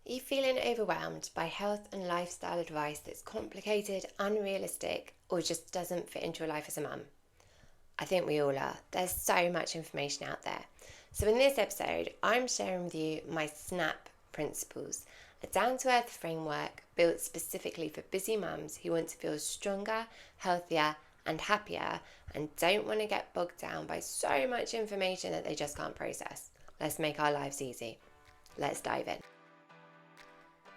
Are you feeling overwhelmed by health and lifestyle advice that's complicated, unrealistic, or just doesn't fit into your life as a mum? I think we all are. There's so much information out there. So, in this episode, I'm sharing with you my SNAP principles, a down to earth framework built specifically for busy mums who want to feel stronger, healthier, and happier and don't want to get bogged down by so much information that they just can't process. Let's make our lives easy. Let's dive in.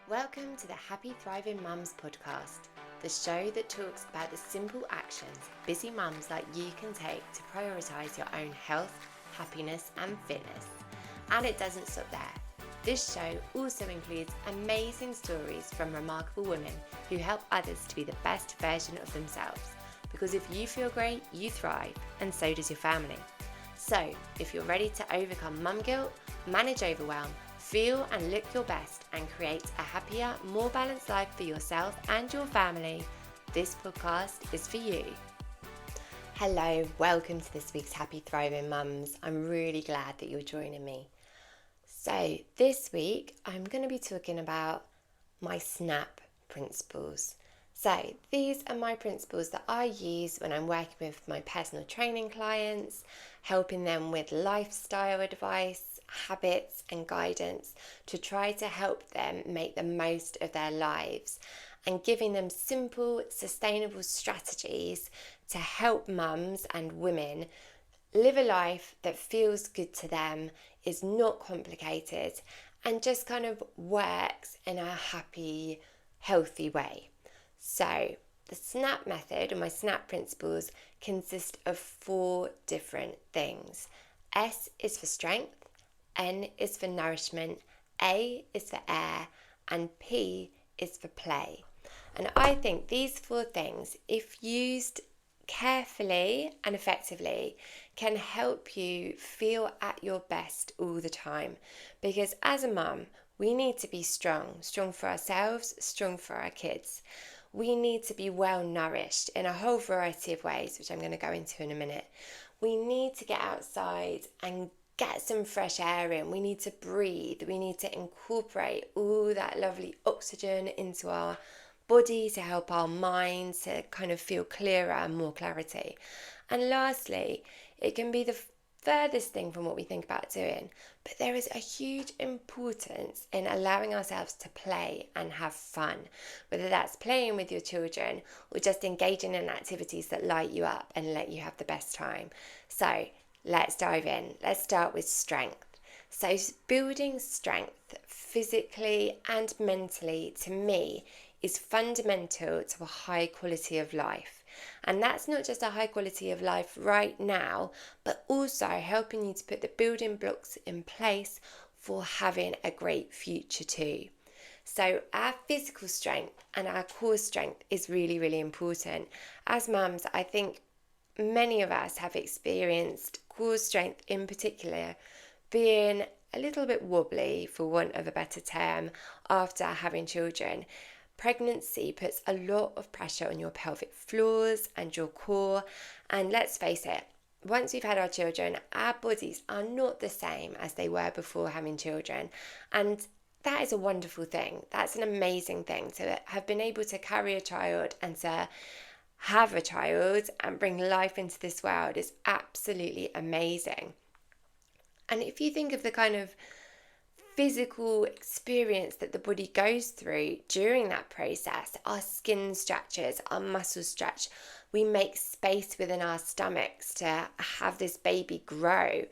Welcome to the Happy Thriving Mums podcast, the show that talks about the simple actions busy mums like you can take to prioritise your own health, happiness and fitness. And it doesn't stop there. This show also includes amazing stories from remarkable women who help others to be the best version of themselves. Because if you feel great, you thrive, and so does your family. So, if you're ready to overcome mum guilt, manage overwhelm, feel and look your best and create a happier, more balanced life for yourself and your family, this podcast is for you. Hello, welcome to this week's Happy Thriving Mums. I'm really glad that you're joining me. So this week, I'm going to be talking about my SNAP principles. So these are my principles that I use when I'm working with my personal training clients, helping them with lifestyle advice, habits and guidance to try to help them make the most of their lives and giving them simple, sustainable strategies to help mums and women live a life that feels good to them, is not complicated, and just kind of works in a happy, healthy way. So, the SNAP method, or my SNAP principles, consist of 4 different things. S is for strength, N is for nourishment, A is for air, and P is for play. And I think these 4 things, if used carefully and effectively, can help you feel at your best all the time. Because as a mum, we need to be strong for ourselves, strong for our kids. We need to be well nourished in a whole variety of ways, which I'm going to go into in a minute. We need to get outside and get some fresh air in. We need to breathe. We need to incorporate all that lovely oxygen into our body to help our mind to kind of feel clearer and more clarity. And lastly, it can be the furthest thing from what we think about doing, but there is a huge importance in allowing ourselves to play and have fun, whether that's playing with your children or just engaging in activities that light you up and let you have the best time. So let's dive in. Let's start with strength. So building strength physically and mentally, to me, is fundamental to a high quality of life. And that's not just a high quality of life right now, but also helping you to put the building blocks in place for having a great future too. So our physical strength and our core strength is really, really important. As mums, I think many of us have experienced core strength in particular being a little bit wobbly, for want of a better term, after having children. Pregnancy puts a lot of pressure on your pelvic floors and your core, and let's face it, once we've had our children, our bodies are not the same as they were before having children, and that is a wonderful thing. That's an amazing thing to have been able to carry a child and to have a child and bring life into this world is absolutely amazing. And if you think of the kind of physical experience that the body goes through during that process, our skin stretches, our muscles stretch, we make space within our stomachs to have this baby grow.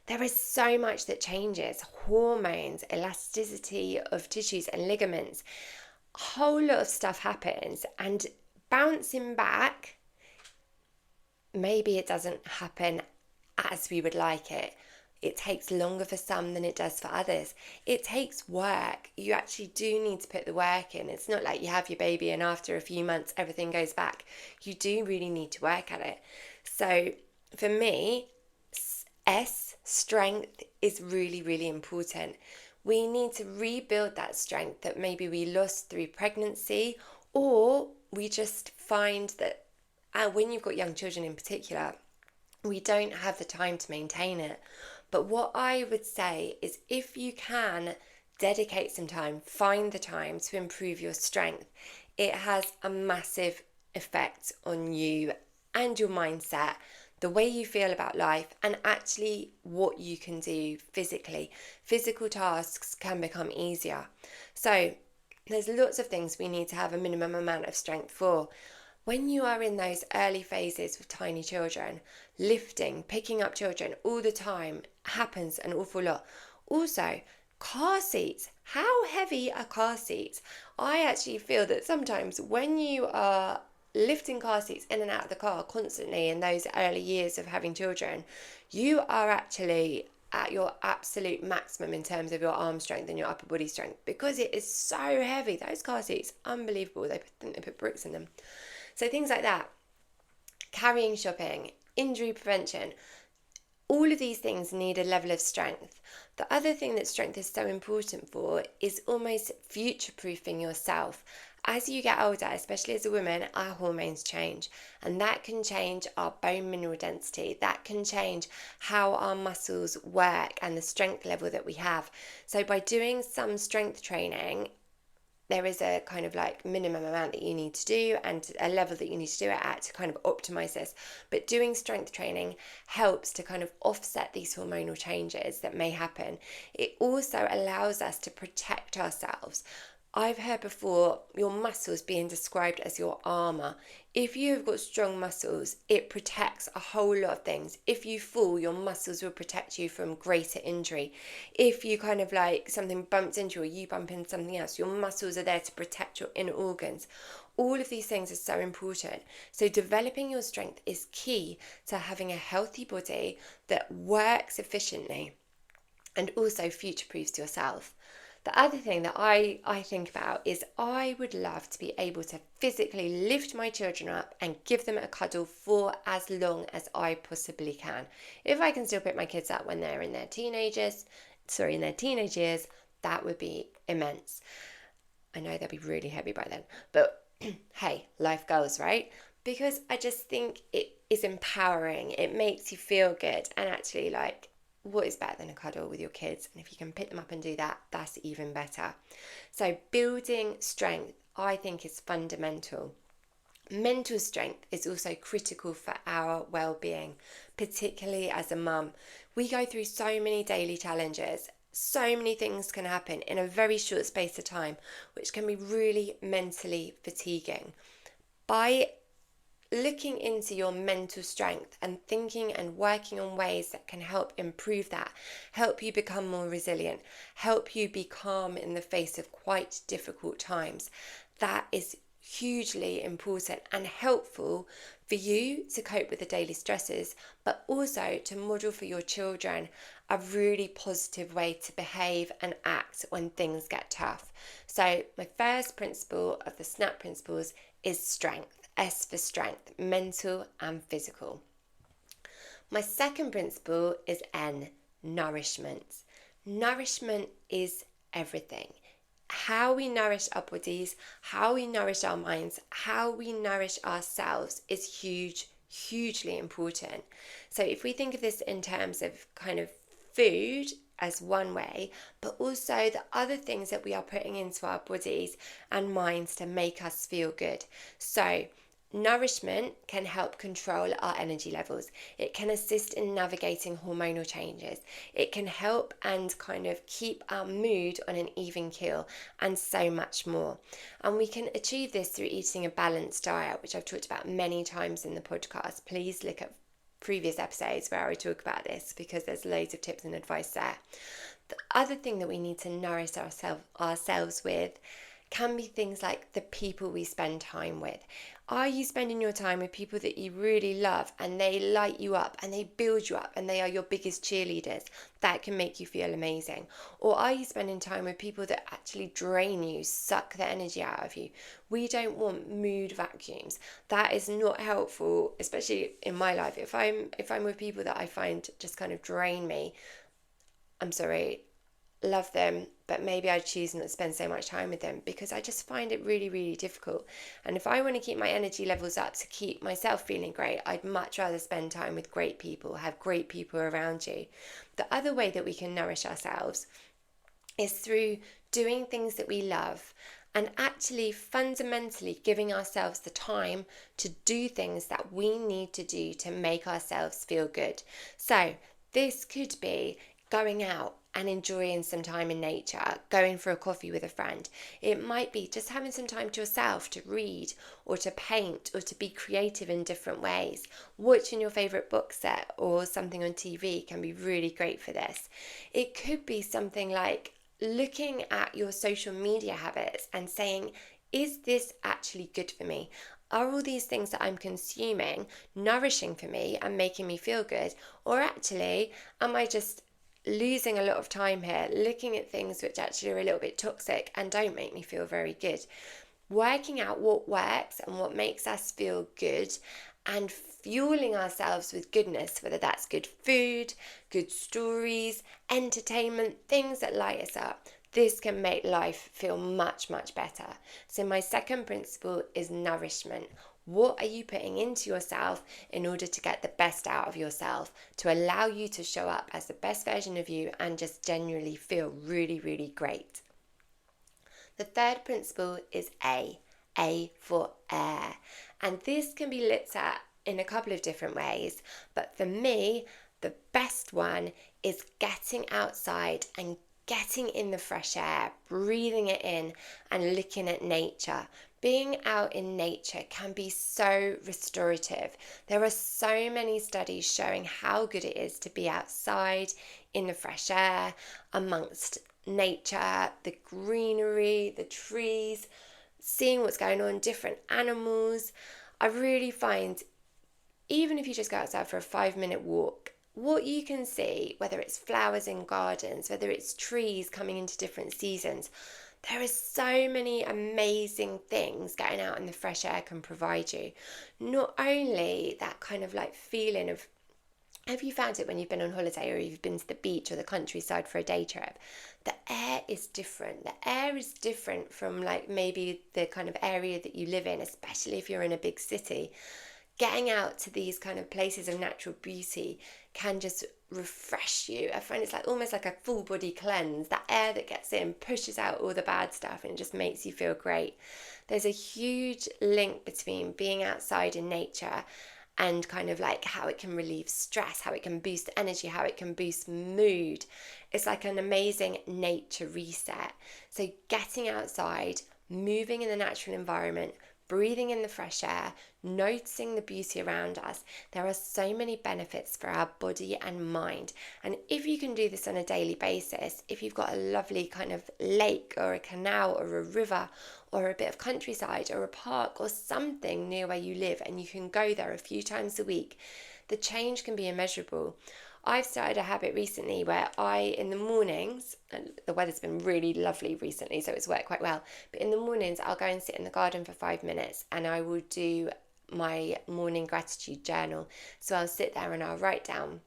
There is so much that changes: hormones, elasticity of tissues and ligaments. A whole lot of stuff happens, and bouncing back, maybe it doesn't happen as we would like it. It takes longer for some than it does for others. It takes work. You actually do need to put the work in. It's not like you have your baby and after a few months everything goes back. You do really need to work at it. So for me, strength is really, really important. We need to rebuild that strength that maybe we lost through pregnancy, or we just find that when you've got young children in particular, we don't have the time to maintain it. But what I would say is, if you can dedicate some time, find the time to improve your strength, it has a massive effect on you and your mindset, the way you feel about life, and actually what you can do physically. Physical tasks can become easier. So there's lots of things we need to have a minimum amount of strength for. When you are in those early phases with tiny children, lifting, picking up children all the time happens an awful lot. Also, car seats. How heavy are car seats? I actually feel that sometimes when you are lifting car seats in and out of the car constantly in those early years of having children, you are actually at your absolute maximum in terms of your arm strength and your upper body strength, because it is so heavy. Those car seats, unbelievable. They put bricks in them. So things like that, carrying shopping, injury prevention, all of these things need a level of strength. The other thing that strength is so important for is almost future-proofing yourself. As you get older, especially as a woman, our hormones change, and that can change our bone mineral density. That can change how our muscles work and the strength level that we have. So by doing some strength training, there is a kind of like minimum amount that you need to do and a level that you need to do it at to kind of optimize this. But doing strength training helps to kind of offset these hormonal changes that may happen. It also allows us to protect ourselves. I've heard before your muscles being described as your armor. If you've got strong muscles, it protects a whole lot of things. If you fall, your muscles will protect you from greater injury. If you kind of like something bumps into you or you bump into something else, your muscles are there to protect your inner organs. All of these things are so important. So developing your strength is key to having a healthy body that works efficiently and also future-proofs yourself. The other thing that I think about is I would love to be able to physically lift my children up and give them a cuddle for as long as I possibly can. If I can still pick my kids up when they're in their teenage years, that would be immense. I know they'll be really heavy by then, but hey, life goes, right? Because I just think it is empowering. It makes you feel good, and actually like, what is better than a cuddle with your kids? And if you can pick them up and do that, that's even better. So building strength, I think, is fundamental. Mental strength is also critical for our well-being, particularly as a mum. We go through so many daily challenges. So many things can happen in a very short space of time, which can be really mentally fatiguing. By looking into your mental strength and thinking and working on ways that can help improve that, help you become more resilient, help you be calm in the face of quite difficult times, that is hugely important and helpful for you to cope with the daily stresses, but also to model for your children a really positive way to behave and act when things get tough. So my first principle of the SNAP principles is strength. S for strength, mental and physical. My second principle is N, nourishment. Nourishment is everything. How we nourish our bodies, how we nourish our minds, how we nourish ourselves is hugely important. So if we think of this in terms of kind of food as one way, but also the other things that we are putting into our bodies and minds to make us feel good. So nourishment can help control our energy levels. It can assist in navigating hormonal changes. It can help and kind of keep our mood on an even keel, and so much more. And we can achieve this through eating a balanced diet, which I've talked about many times in the podcast. Please look at previous episodes where I talk about this, because there's loads of tips and advice there. The other thing that we need to nourish ourselves with can be things like the people we spend time with. Are you spending your time with people that you really love and they light you up and they build you up and they are your biggest cheerleaders? That can make you feel amazing. Or are you spending time with people that actually drain you, suck the energy out of you? We don't want mood vacuums. That is not helpful, especially in my life. If I'm with people that I find just kind of drain me, I'm sorry, love them, but maybe I choose not to spend so much time with them, because I just find it really difficult. And if I want to keep my energy levels up to keep myself feeling great, I'd much rather spend time with great people, have great people around you. The other way that we can nourish ourselves is through doing things that we love and actually fundamentally giving ourselves the time to do things that we need to do to make ourselves feel good. So this could be going out and enjoying some time in nature, going for a coffee with a friend. It might be just having some time to yourself to read or to paint or to be creative in different ways. Watching your favourite book set or something on TV can be really great for this. It could be something like looking at your social media habits and saying, is this actually good for me? Are all these things that I'm consuming nourishing for me and making me feel good? Or actually, am I just losing a lot of time here looking at things which actually are a little bit toxic and don't make me feel very good? Working out what works and what makes us feel good and fueling ourselves with goodness, whether that's good food, good stories, entertainment, things that light us up. This can make life feel much, much better. So my second principle is nourishment. What are you putting into yourself in order to get the best out of yourself, to allow you to show up as the best version of you and just genuinely feel really, really great? The third principle is A for air. And this can be looked at in a couple of different ways. But for me, the best one is getting outside and getting in the fresh air, breathing it in and looking at nature. Being out in nature can be so restorative. There are so many studies showing how good it is to be outside in the fresh air, amongst nature, the greenery, the trees, seeing what's going on, different animals. I really find, even if you just go outside for a 5-minute walk, what you can see, whether it's flowers in gardens, whether it's trees coming into different seasons, there are so many amazing things getting out in the fresh air can provide you. Not only that kind of like feeling of, have you found it when you've been on holiday or you've been to the beach or the countryside for a day trip? The air is different. The air is different from like maybe the kind of area that you live in, especially if you're in a big city. Getting out to these kind of places of natural beauty can just refresh you. I find it's like almost like a full body cleanse. That air that gets in pushes out all the bad stuff and it just makes you feel great. There's a huge link between being outside in nature and kind of like how it can relieve stress, how it can boost energy, how it can boost mood. It's like an amazing nature reset. So getting outside, moving in the natural environment, breathing in the fresh air, noticing the beauty around us. There are so many benefits for our body and mind. And if you can do this on a daily basis, if you've got a lovely kind of lake or a canal or a river or a bit of countryside or a park or something near where you live and you can go there a few times a week, the change can be immeasurable. I've started a habit recently where in the mornings, and the weather's been really lovely recently, so it's worked quite well, but in the mornings I'll go and sit in the garden for 5 minutes and I will do my morning gratitude journal. So I'll sit there and I'll write down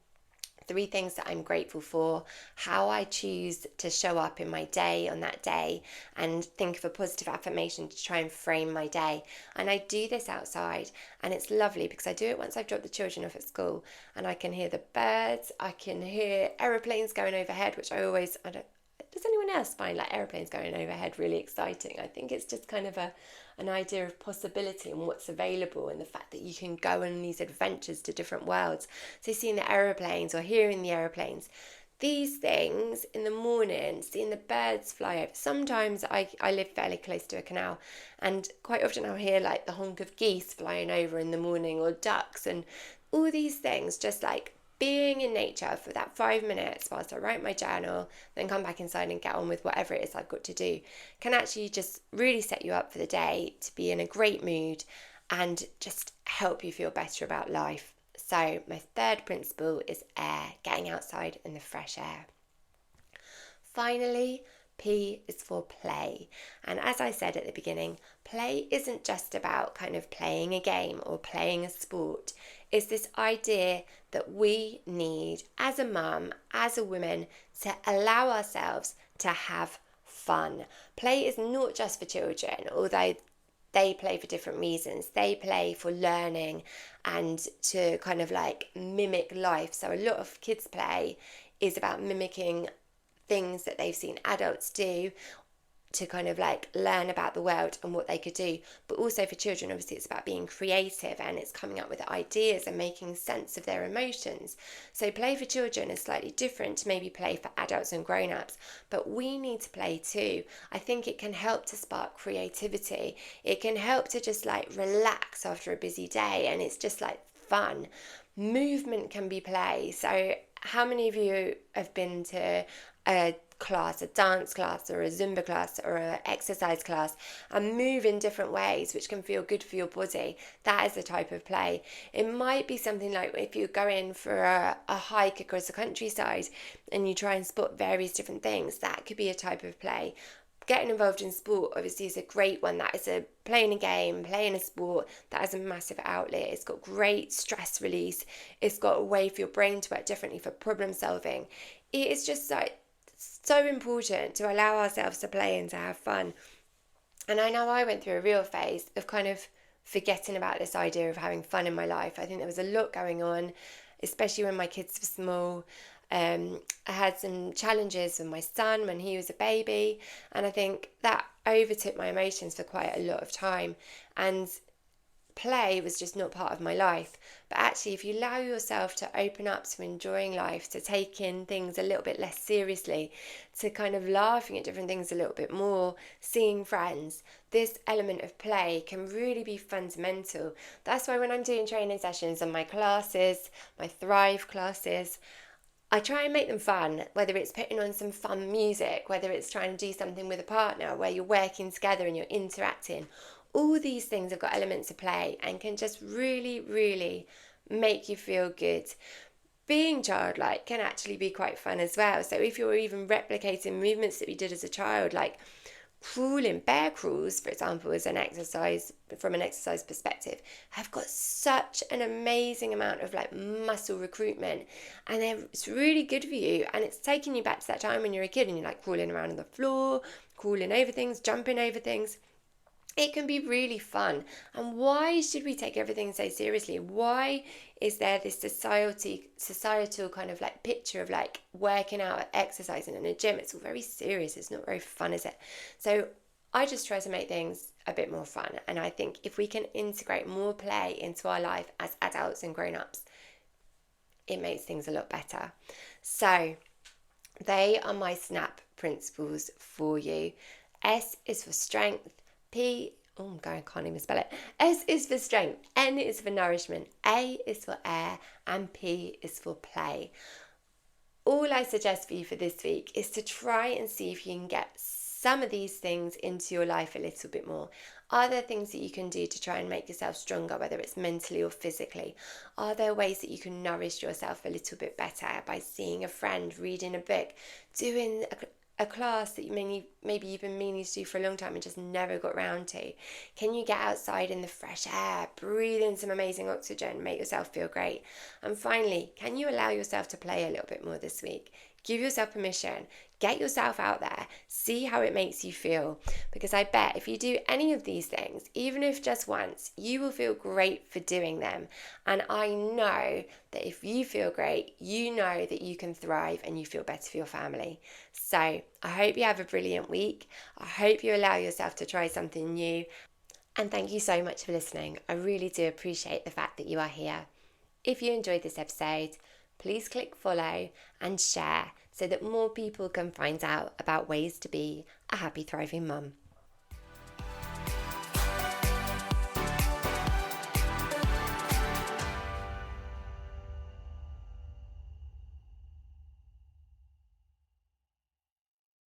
3 things that I'm grateful for, how I choose to show up in my day on that day, and think of a positive affirmation to try and frame my day. And I do this outside, and it's lovely because I do it once I've dropped the children off at school, and I can hear the birds, I can hear aeroplanes going overhead, which does anyone else find like aeroplanes going overhead really exciting? I think it's just kind of an idea of possibility and what's available, and the fact that you can go on these adventures to different worlds. So seeing the aeroplanes or hearing the aeroplanes, these things in the morning, seeing the birds fly over. Sometimes I live fairly close to a canal, and quite often I'll hear like the honk of geese flying over in the morning, or ducks, and all these things. Just like being in nature for that 5 minutes whilst I write my journal, then come back inside and get on with whatever it is I've got to do, can actually just really set you up for the day to be in a great mood and just help you feel better about life. So my third principle is air, getting outside in the fresh air. Finally, P is for play. And as I said at the beginning, play isn't just about kind of playing a game or playing a sport. It's this idea that we need as a mum, as a woman, to allow ourselves to have fun. Play is not just for children, although they play for different reasons. They play for learning and to kind of like mimic life. So a lot of kids play is about mimicking things that they've seen adults do to kind of like learn about the world and what they could do. But also for children, obviously it's about being creative and it's coming up with ideas and making sense of their emotions. So play for children is slightly different to maybe play for adults and grown-ups, but we need to play too. I think it can help to spark creativity. It can help to just like relax after a busy day, and it's just like fun. Movement can be play. So how many of you have been to a class, a dance class or a Zumba class or an exercise class, and move in different ways which can feel good for your body? That is a type of play. It might be something like if you're going for a hike across the countryside and you try and spot various different things, that could be a type of play. Getting involved in sport obviously is a great one. That is a playing a game, playing a sport, that is a massive outlet. It's got great stress release. It's got a way for your brain to work differently for problem solving. It is just like so important to allow ourselves to play and to have fun. And I know I went through a real phase of kind of forgetting about this idea of having fun in my life. I think there was a lot going on, especially when my kids were small. I had some challenges with my son when he was a baby, and I think that overtook my emotions for quite a lot of time. And play was just not part of my life. But actually, if you allow yourself to open up to enjoying life, to taking things a little bit less seriously, to kind of laughing at different things a little bit more, seeing friends, this element of play can really be fundamental. That's why when I'm doing training sessions and my classes, my Thrive classes, I try and make them fun, whether it's putting on some fun music, whether it's trying to do something with a partner where you're working together and you're interacting. All these things have got elements of play and can just really, really make you feel good. Being childlike can actually be quite fun as well. So if you're even replicating movements that we did as a child, like crawling, bear crawls, for example, as an exercise, from an exercise perspective, have got such an amazing amount of like muscle recruitment, and it's really good for you. And it's taking you back to that time when you're a kid and you're like crawling around on the floor, crawling over things, jumping over things. It can be really fun. And why should we take everything so seriously? Why is there this societal kind of like picture of like working out, exercising in a gym? It's all very serious. It's not very fun, is it? So I just try to make things a bit more fun. And I think if we can integrate more play into our life as adults and grown-ups, it makes things a lot better. So they are my SNAP principles for you. S is for strength. I can't even spell it. S is for strength, N is for nourishment, A is for air, and P is for play. All I suggest for you for this week is to try and see if you can get some of these things into your life a little bit more. Are there things that you can do to try and make yourself stronger, whether it's mentally or physically? Are there ways that you can nourish yourself a little bit better by seeing a friend, reading a book, doing a class that maybe you've been meaning to do for a long time and just never got round to? Can you get outside in the fresh air, breathe in some amazing oxygen, make yourself feel great? And finally, can you allow yourself to play a little bit more this week? Give yourself permission. Get yourself out there. See how it makes you feel. Because I bet if you do any of these things, even if just once, you will feel great for doing them. And I know that if you feel great, you know that you can thrive and you feel better for your family. So I hope you have a brilliant week. I hope you allow yourself to try something new. And thank you so much for listening. I really do appreciate the fact that you are here. If you enjoyed this episode, please click follow and share so that more people can find out about ways to be a happy, thriving mum.